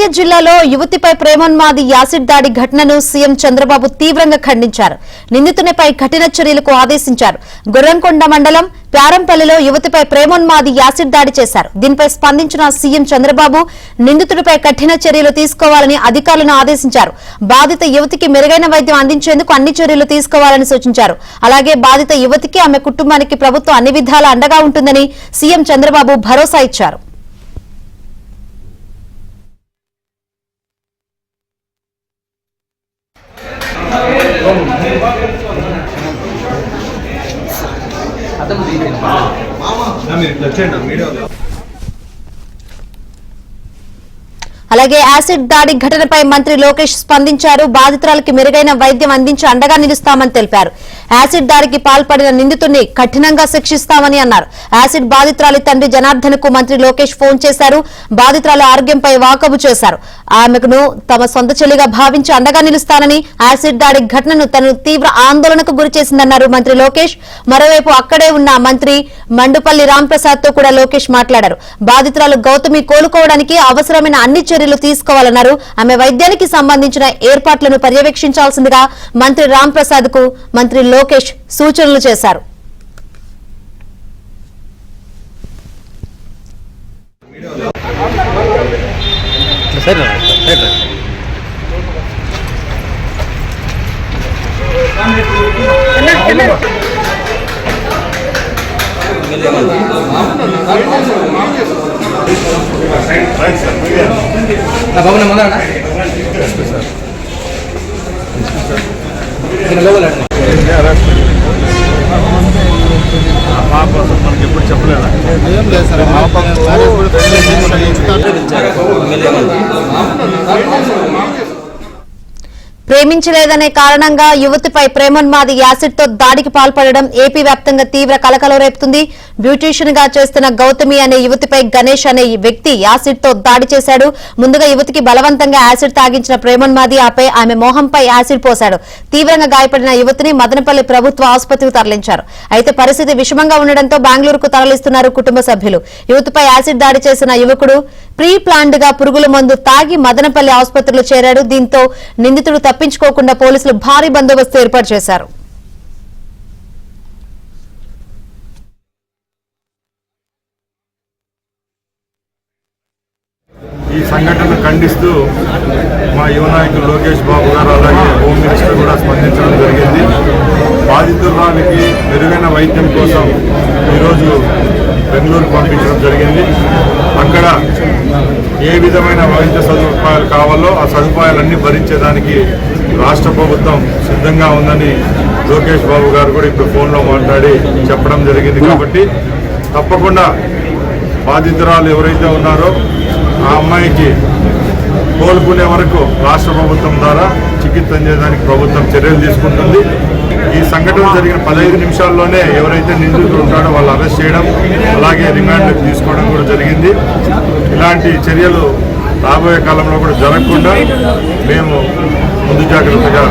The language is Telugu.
అన్నమయ్య జిల్లాలో యువతిపై ప్రేమోన్మాది యాసిడ్ దాడి ఘటనను సీఎం చంద్రబాబు తీవ్రంగా ఖండించారు. నిందితునిపై కఠిన చర్యలకు ఆదేశించారు. గుర్రంకొండ మండలం ప్యారంపల్లిలో యువతిపై ప్రేమోన్మాది యాసిడ్ దాడి చేశారు. దీనిపై స్పందించిన సీఎం చంద్రబాబు నిందితుడిపై కఠిన చర్యలు తీసుకోవాలని అధికారులను ఆదేశించారు. బాధిత యువతికి మెరుగైన వైద్యం అందించేందుకు అన్ని చర్యలు తీసుకోవాలని సూచించారు. అలాగే బాధిత యువతికి ఆమె కుటుంబానికి ప్రభుత్వం అన్ని విధాలా అండగా ఉంటుందని సీఎం చంద్రబాబు భరోసా ఇచ్చారు. అలాగే యాసిడ్ దాడి ఘటనపై మంత్రి లోకేష్ స్పందించారు. బాధితురాలకి మెరుగైన వైద్యం అందించి అండగా నిలుస్తామని తెలిపారు. యాసిడ్ దాడికి పాల్పడిన నిందితుడిని కఠినంగా శిక్షిస్తామని అన్నారు. యాసిడ్ బాధితురాలి తండ్రి జనార్దన్ కు మంత్రి లోకేష్ ఫోన్ చేశారు. బాధితురాలి ఆరోగ్యంపై వాకబు చేశారు. ఆమెను తమ సొంత చెల్లిగా భావించి అండగా నిలుస్తానని, యాసిడ్ దాడి ఘటనను తనను తీవ్ర ఆందోళనకు గురిచేసిందన్నారు మంత్రి లోకేష్. మరోవైపు అక్కడే ఉన్న మంత్రి మండుపల్లి రాంప్రసాద్ తో కూడా లోకేష్ మాట్లాడారు. బాధితురాలు గౌతమి కోలుకోవడానికి అవసరమైన అన్ని చర్యలు తీసుకోవాలన్నారు. ఆమె వైద్యానికి సంబంధించిన ఏర్పాట్లను పర్యవేక్షించాల్సిందిగా మంత్రి రాంప్రసాద్ కు మంత్రి లోకేష్ సూచనలు చేశారు. మనకి ఎప్పుడు చెప్పలేదు. ప్రేమించలేదనే కారణంగా యువతిపై ప్రేమోన్మాది యాసిడ్ తో దాడికి పాల్పడడం ఏపీ వ్యాప్తంగా తీవ్ర కలకలం రేపుతుంది. బ్యూటీషియన్ గా చేస్తున్న గౌతమి అనే యువతిపై గణేష్ అనే వ్యక్తి యాసిడ్ తో దాడి చేశాడు. ముందుగా యువతికి బలవంతంగా యాసిడ్ తాగించిన ప్రేమోన్మాది ఆపై ఆమె మోహంపై యాసిడ్ పోశాడు. తీవ్రంగా గాయపడిన యువతిని మదనపల్లి ప్రభుత్వ ఆసుపత్రికి తరలించారు. అయితే పరిస్థితి విషమంగా ఉండడంతో బెంగళూరుకు తరలిస్తున్నారు కుటుంబ సభ్యులు. యువతిపై యాసిడ్ దాడి చేసిన యువకుడు ప్రీ ప్లాన్డ్ గా పురుగుల మందు తాగి మదనపల్లి ఆసుపత్రిలో చేరాడు. దీంతో నిందితుడు తప్పించుకోకుండా పోలీసులు భారీ బందోబస్తు ఏర్పాటు చేశారు. ఈ సంఘటన ఖండిస్తూ మా యువ నాయకులు లోకేష్ బాబు గారు అలాగే హోమ్ మినిస్టర్ కూడా స్పందించడం జరిగింది. బాధితురానికి మెరుగైన వైద్యం కోసం ఈరోజు బెంగళూరు పంపించడం జరిగింది. అక్కడ ఏ విధమైన వైద్య సదుపాయాలు కావాలో ఆ సదుపాయాలన్నీ భరించేదానికి రాష్ట్ర ప్రభుత్వం సిద్ధంగా ఉందని లోకేష్ బాబు గారు కూడా ఇప్పుడు ఫోన్లో మాట్లాడి చెప్పడం జరిగింది. కాబట్టి తప్పకుండా బాధితురాలు ఎవరైతే ఉన్నారో ఆ అమ్మాయికి కోలుకునే వరకు రాష్ట్ర ప్రభుత్వం ద్వారా చికిత్స అందేదానికి ప్రభుత్వం చర్యలు తీసుకుంటుంది. ఈ సంఘటన జరిగిన 15 నిమిషాల్లోనే ఎవరైతే నిందితులు ఉంటాడో వాళ్ళు అరెస్ట్ చేయడం అలాగే రిమాండ్కి తీసుకోవడం కూడా జరిగింది. ఇలాంటి చర్యలు రాబోయే కాలంలో కూడా జరగకుండా మేము ముందు జాగ్రత్తగా